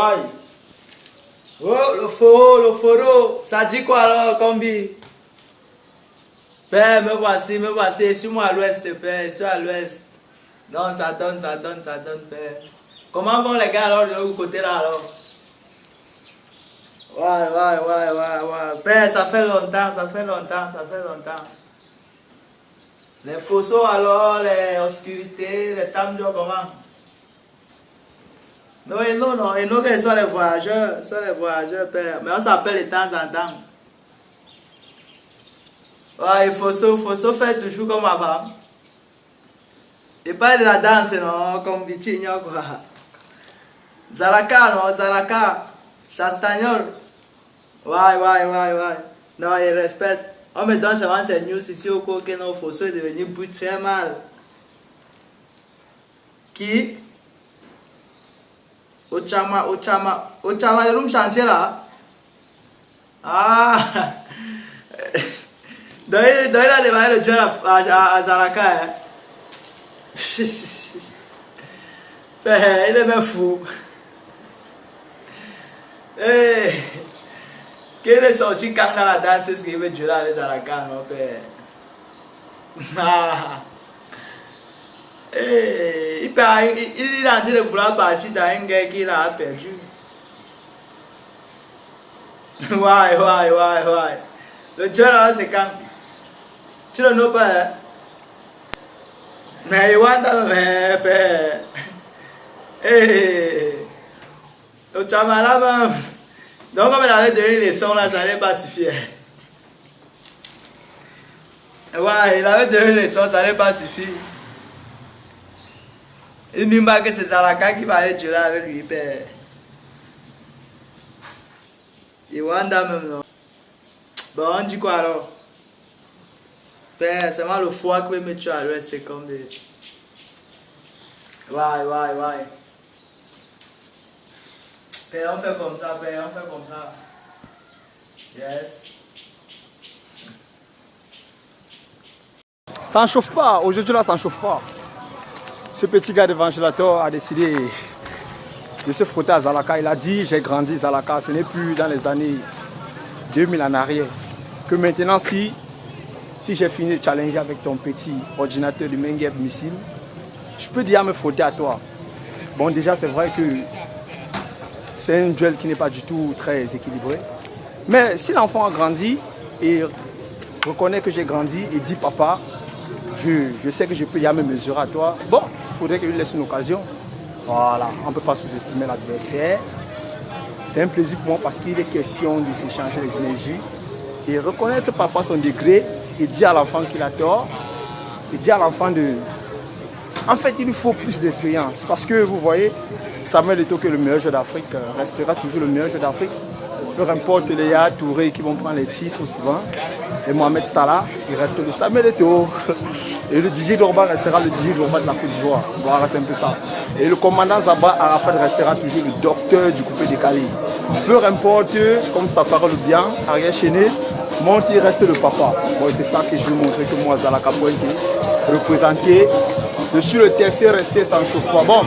Ouais. Oh, le foro. Ça dit quoi alors, combi? Père, me voici. Suis-moi à l'ouest, père. Je suis à l'ouest. Non, ça donne, père. Comment vont les gars alors de l'autre côté là alors? Ouais. Père, ça fait longtemps. Les fossés alors, les obscurités, les tamjos, comment? Non, et nous qui sont les voyageurs, père. Mais on s'appelle de temps en temps. Ouais, il faut faire toujours comme avant. Et pas de la danse, non, comme Vichinho, quoi. Zalaka, Chastagnol. Ouais. Non, il respecte. On me donne seulement ces news ici au cours que nos fossés est devenu plus très mal. Qui? Ochama, le room chantier là. Ah! Donc il a démarré le job à Zalaka. Hein. Il est même fou. Hey. Quel est sorti quand dans la danse, ce qu'il veut jouer à Zalaka, mon père. Ah. Hey. Il est en train de vouloir partir dans un gars qu'il a perdu. Ouais. Le job là, c'est quand? Tu ne sais pas, hein? Mais il want mais père. Hey. Le chama là-bas. Donc comme il avait donné les sons là, ça n'allait pas suffire. Ouais, il avait donné les sons, ça n'allait pas suffire. Il ne dit pas que c'est Zalaka qui va aller jouer avec lui, père. Il want même non. Bon, on dit quoi alors? Père, c'est moi le foie qui peut me tuer à l'ouest, c'est comme des... Ouais. Père, on fait comme ça, père, Yes. Ça ne chauffe pas, aujourd'hui là ça ne chauffe pas. Ce petit gars de Vangelator a décidé de se frotter à Zalaka. Il a dit, j'ai grandi Zalaka, ce n'est plus dans les années 2000 en arrière. Que maintenant si j'ai fini de challenger avec ton petit ordinateur de Mengueb Missile, je peux déjà me frotter à toi. Bon, déjà, c'est vrai que c'est un duel qui n'est pas du tout très équilibré. Mais si l'enfant a grandi et reconnaît que j'ai grandi et dit papa, je sais que je peux déjà me mesurer à toi. Bon, il faudrait qu'il lui laisse une occasion. Voilà, on ne peut pas sous-estimer l'adversaire. C'est un plaisir pour moi parce qu'il est question de s'échanger les énergies et reconnaître parfois son degré. Et dire à l'enfant qu'il a tort, et dire à l'enfant de... En fait, il lui faut plus d'expérience, parce que vous voyez, Samuel Eto'o, que le meilleur joueur d'Afrique, restera toujours le meilleur joueur d'Afrique. Peu importe les Yaya Touré qui vont prendre les titres souvent, et Mohamed Salah, il reste le Samuel Eto'o. Et le DJ Drogba restera le DJ Drogba de la Côte d'Ivoire. Voilà, c'est un peu ça. Et le commandant Zaba Arafat restera toujours le docteur du coupé décalé. Peu importe, comme Safara le bien, Ariel Chené, Monti reste le papa. Bon, c'est ça que je veux montrer que moi, Zalaka Pointe, représenter. Je suis le testé, restez sans chauffe pas. Bon,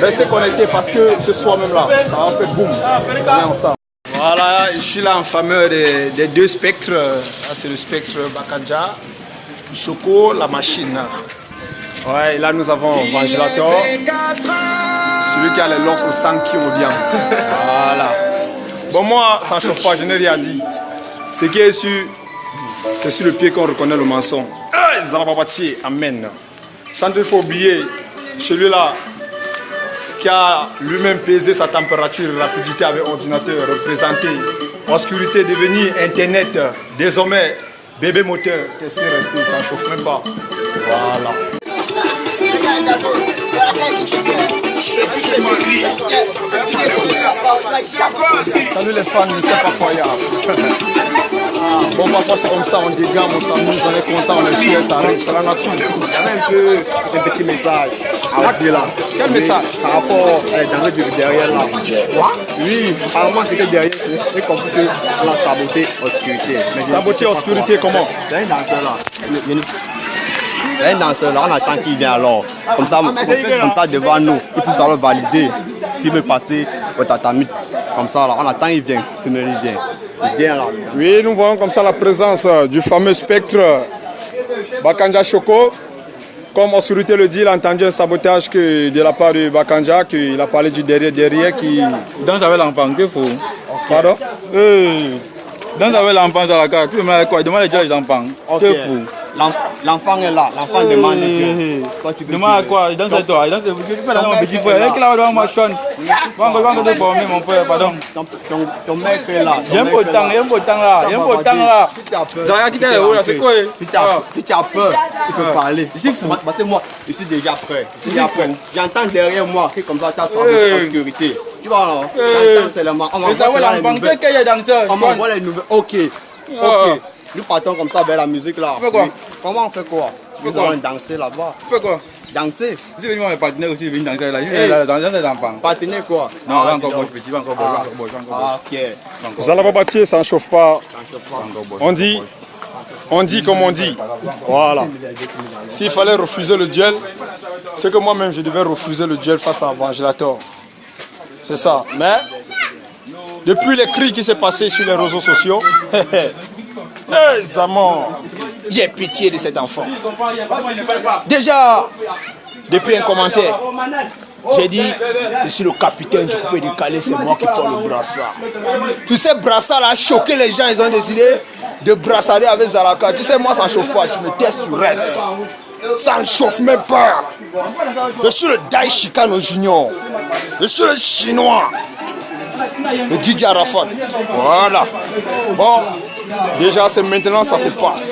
restez connectés parce que ce soir même là, ça va faire boum. On est ensemble. Voilà, je suis là en fameux des deux spectres. Là, c'est le spectre Bakadja, Choco, la machine. Ouais, et là nous avons Vangelator, celui qui a les lords au sang qui revient. Voilà. Bon, moi, ça ne chauffe pas, je n'ai rien dit. Ce qui est sûr, c'est sur le pied qu'on reconnaît le mensonge. Zababati, amen. Sans il faut oublier, celui-là qui a lui-même pesé sa température et rapidité avec ordinateur, représenté, obscurité devenue internet, désormais bébé moteur, testé, resté, ça ne chauffe même pas. Voilà. Salut les fans, c'est incroyable. Bon, parfois c'est comme ça, on dégaine, on s'amuse, on est content, on est fier, ça arrive, c'est la nature. Il y a un petit message à dire là. Quel message? Par rapport dans le derrière là. Quoi? Oui, apparemment c'est que derrière, j'ai compris que la saboté obscurité. Saboter obscurité comment? C'est un danseur là. Il y a un danseur là, on attend qu'il vienne alors. Comme ça devant nous, il peut savoir valider s'il peut passer au tatami. Comme ça, là, on attend, il vient. Finalement, il vient. Il vient là. Oui, nous voyons comme ça la présence du fameux spectre Bakanja Choco. Comme Ossurité le dit, il a entendu un sabotage de la part de Bakanja, qu'il a parlé du derrière qui... Danse avec l'enfant, que faux. Pardon? Danse avec l'enfant à la carte, tu me mets quoi? Demande les enfants. Que faux. L'enfant est là, l'enfant demande Dieu. Demande à quoi? Il danse avec toi, il danse avec toi. Tu peux aller dans mon petit frère. Il est là devant ma chaîne. Va encore te former, mon frère, pardon. Ton mec est là. Il y a un peu de temps, il y a un peu de temps là. Il y a un peu de temps là. Zara qui t'es là, c'est quoi? Si tu as peur, il faut parler. Ici, parce que moi, je suis déjà prêt. J'entends derrière moi que comme ça, tu as en sécurité. Tu vois, non? J'entends seulement. On m'envoie les nouvelles. On m'envoie les nouvelles. Ok. Nous partons comme ça vers la musique là. Tu fais quoi? Comment on fait quoi? Nous allons danser là-bas. Tu fais quoi? Danser? Je vais venir mes partenaires aussi, venir danser là. Je vais aller danser les enfants. Partenaire quoi? Non, va encore boche, petit, va encore boche. Ok. Zalaba Batier, ça ne chauffe pas. On dit comme on dit. Voilà. S'il fallait refuser le duel, c'est que moi-même je devais refuser le duel face à Vangelator. C'est ça. Mais, depuis les cris qui s'est passé sur les réseaux sociaux, j'ai pitié de cet enfant. Déjà, depuis un commentaire, j'ai dit, je suis le capitaine du coupé de Calais, c'est moi qui porte le brassard. Tu sais, brassard a choqué les gens, ils ont décidé de brassarder avec Zalaka. Tu sais, moi ça ne chauffe pas, tu me testes, tu restes. Ça ne chauffe même pas. Je suis le Dai Chicano Junior. Je suis le chinois. Le Didier Arafat. Voilà. Bon, déjà c'est maintenant ça se passe.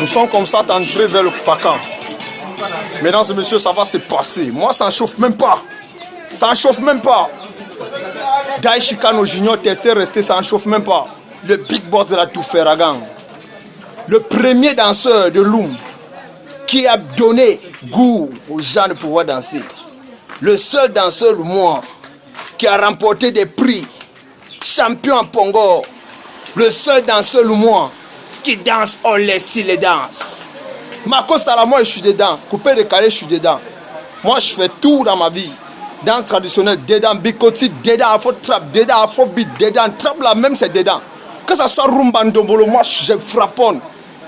Nous sommes comme ça entrés vers le Pacan. Mesdames et messieurs, ça va se passer. Moi ça ne chauffe même pas. Ça ne chauffe même pas. Dai Chicano Junior testé, resté, ça ne chauffe même pas. Le big boss de la Touferagan. Le premier danseur de Loum qui a donné goût aux gens de pouvoir danser. Le seul danseur loumois qui a remporté des prix, champion à Pongo. Le seul danseur loumois qui danse, on les style les danse. Marco Salamo, je suis dedans. Coupé de Calais, je suis dedans. Moi, je fais tout dans ma vie. Danse traditionnelle, dedans, bikoti, dedans, afro trap, dedans, afro beat, dedans, trap là même, c'est dedans. Que ça soit rumba ndombolo, moi, je frapponne.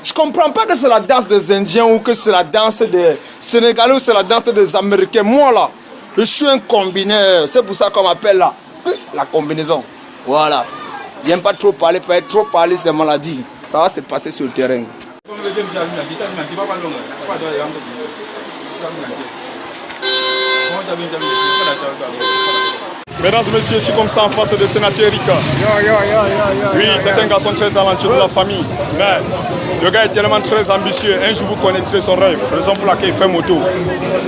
Je comprends pas que c'est la danse des Indiens ou que c'est la danse des Sénégalais ou c'est la danse des Américains. Moi, là, je suis un combineur. C'est pour ça qu'on m'appelle là la combinaison. Voilà. J'aime pas trop parler, trop parler, c'est maladie. Ça va se passer sur le terrain. Mesdames et messieurs, je suis comme ça en face de sénateur Rika. Oui, c'est un garçon très talentueux de la famille. Mais le gars est tellement très ambitieux. Un jour, vous connaîtrez son rêve. Raison pour laquelle il fait moto.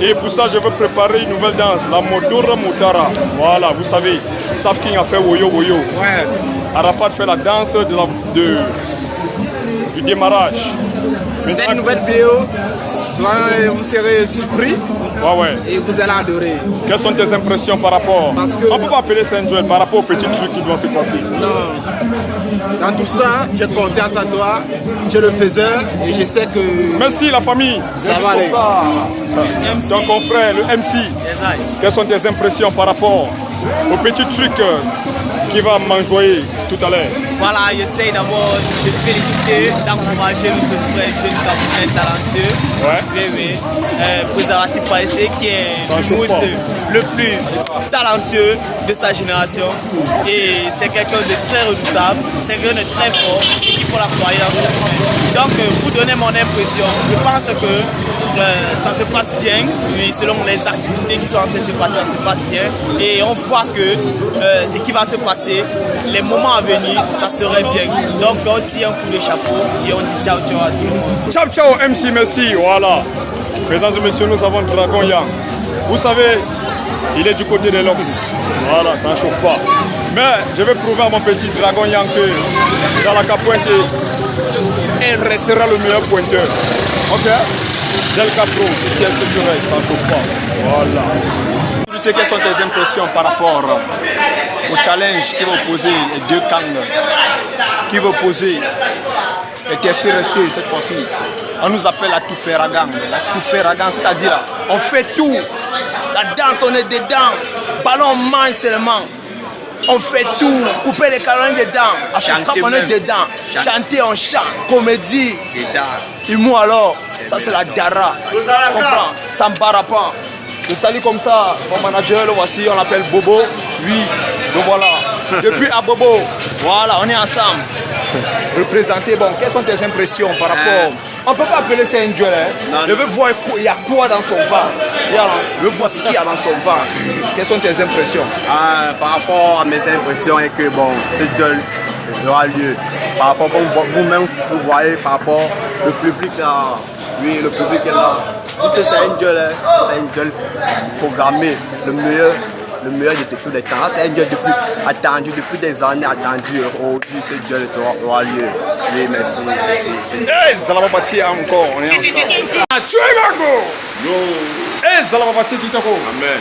Et pour ça, je veux préparer une nouvelle danse, la Modora Motara. Voilà, vous savez, Safking a fait Woyo Woyo. Arafat fait la danse du démarrage. Cette nouvelle vidéo, vous serez surpris et vous allez adorer. Quelles sont tes impressions par rapport on ne peut pas appeler ça un duel par rapport aux petits trucs qui doivent se passer. Non. Dans tout ça, j'ai confiance en toi, tu es le faiseur et je sais que... Merci la famille. Ça va aller. Ton confrère, le MC. Quelles sont tes impressions par rapport aux petits trucs qui va m'enjoyer tout à l'heure? Voilà, j'essaie d'abord de te féliciter, d'encourager notre frère jeune Camerounais talentueux. Oui. Préservatif Paissé qui est l'humoriste le plus talentueux de sa génération. Et c'est quelqu'un de très redoutable, c'est quelqu'un de très fort et qui faut l'employer dans ce domaine. Donc, pour donner mon impression, je pense que ça se passe bien. Oui, selon les activités qui sont en train de se passer, ça se passe bien. Et on voit que ce qui va se passer, les moments à venir, ça serait bien. Donc on tire un coup de chapeau et on dit ciao ciao à tout le monde. Ciao ciao MC, merci, voilà. Mesdames et messieurs, nous avons Dragon Yang. Vous savez, il est du côté des Lox. Voilà, ça ne chauffe pas. Mais je vais prouver à mon petit Dragon Yang que Zalaka pointe et restera le meilleur pointeur. Ok? Zelka Pro, qu'est-ce que tu restes, ça ne chauffe pas. Voilà. Quelles sont tes impressions par rapport au challenge qui va opposer les deux gangs, qui va opposer et tester rester cette fois-ci? On nous appelle la Touferagan. La Touferagan, c'est-à-dire on fait tout. La danse, on est dedans. Ballon, on mange seulement. On fait tout, couper les canons dedans, chanter on est dedans, chanter on chante, comédie, humour alors, ça c'est la dara, tu comprends, ça me barre pas. Je salue comme ça mon manager, le voici, on l'appelle Bobo, lui, donc voilà, depuis à Bobo, voilà, on est ensemble. Représenter, bon, quelles sont tes impressions par rapport, on ne peut pas appeler ça un duel, hein? Je veux voir il y a quoi dans son ventre, je veux voir ce qu'il y a dans son ventre. Quelles sont tes impressions? Par rapport à mes impressions, est que bon, ce duel aura lieu. Par rapport à vous-même, vous voyez, par rapport au public là, oui, le public est là. C'est un duel, hein? C'est un duel programmé, le meilleur de tous les temps. C'est un duel attendu depuis des années, attendu. Aujourd'hui, ce duel aura lieu. Oui, merci. Hey, Zalababati encore, on est ensemble. Tu es Mago! Hey, Zalababati Kitoko. Amen.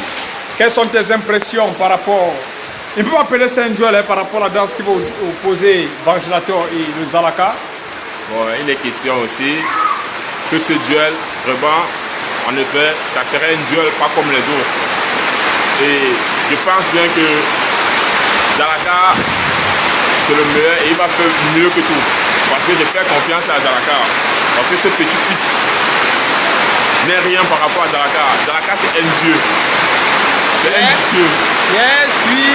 Quelles sont tes impressions par rapport... Il ne peut pas appeler ça un duel, hein, par rapport à la danse qui va opposer Vangelator et le Zalaka. Bon, il est question aussi que ce duel, vraiment, en effet, ça serait un duel pas comme les autres. Et je pense bien que Zalaka, c'est le meilleur et il va faire mieux que tout. Parce que je fais confiance à Zalaka. Parce que ce petit-fils n'est rien par rapport à Zalaka. Zalaka, c'est un dieu. C'est un dieu. Yes, oui.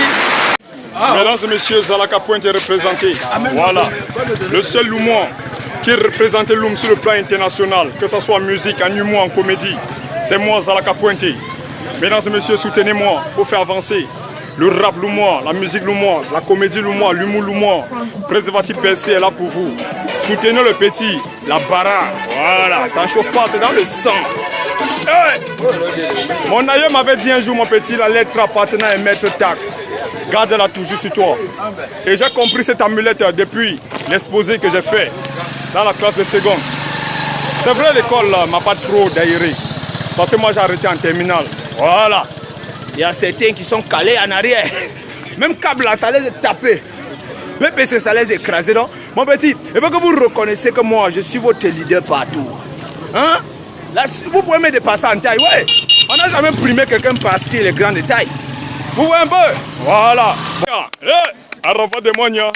Mesdames et messieurs, Zalaka Pointe est représenté. Voilà. Le seul Loumouan qui représente Loum sur le plan international, que ce soit en musique, en humour, en comédie, c'est moi, Zalaka Pointe. Mesdames et messieurs, soutenez-moi pour faire avancer le rap Loumois, la musique Loumois, la comédie Loumois, l'humour Loumois. Préservatif PSC est là pour vous. Soutenez le petit, la bara. Voilà, ça ne chauffe pas, c'est dans le sang. Hey! Mon aïeux m'avait dit un jour, mon petit, la lettre appartenant à Maître Tac. Garde-la toujours sur toi. Et j'ai compris cette amulette depuis l'exposé que j'ai fait dans la classe de seconde. C'est vrai, l'école ne m'a pas trop d'aéré. Parce que moi, j'ai arrêté en terminale. Voilà. Il y a certains qui sont calés en arrière. Même câble là, ça les a tapés. BPC, ça les a écrasés. Non? Mon petit, il faut que vous reconnaissiez que moi, je suis votre leader partout. Hein? Là, vous pouvez me dépasser en taille. Ouais. On n'a jamais primé quelqu'un parce qu'il est grand de taille. Vous voyez un peu? Voilà. Arrava de Monia.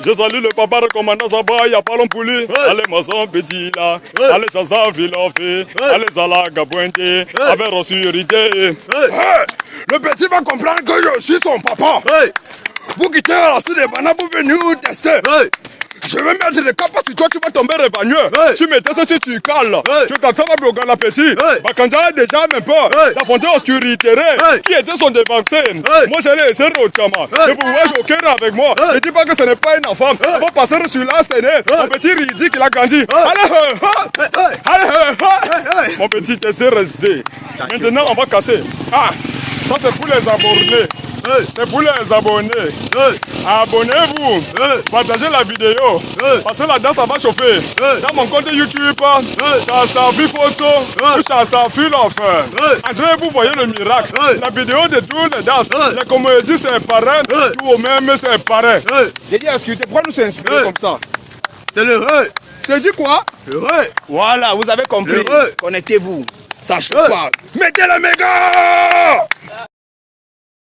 Je salue le papa recommandant Zaba, il y a pas long pour lui. Allez, Mazan Petit là. Allez, Chazda Vilofé. Allez, Zala Gabouente. Avec Rossurité. Le petit va comprendre que je suis son papa. Vous quittez la suite des bananes pour venir nous tester. Je vais mettre le cap parce que toi tu vas tomber revagneux. Tu me testes si tu cales. Je t'attends à Bogan l'appétit. Quand j'avais déjà même peur, la fontaine obscurité qui était son dévancé. Moi j'allais essayer de Chama. Et vous voyez joker avec moi. Ne dis pas que ce n'est pas une enfant. On va passer sur la scène. Mon petit ridicule qu'il a grandi. Allez, mon petit test de résister. Maintenant on va casser. Ah, ça c'est pour les abonnés. C'est pour les abonnés. Abonnez-vous. Partagez la vidéo. Parce que la danse, ça va chauffer. Dans mon compte YouTube, Chastafi Photo ou Chastafi l'enfer. Entrez, vous voyez le miracle. La vidéo de toutes les danses. Les comédies, c'est pareil. Tout même, c'est pareil. J'ai dit, excusez, pourquoi nous sommes inspirés comme ça? C'est l'heureux. C'est dit quoi? L'heureux. Voilà, vous avez compris. Connectez-vous. Ça chauffe pas. Mettez le méga!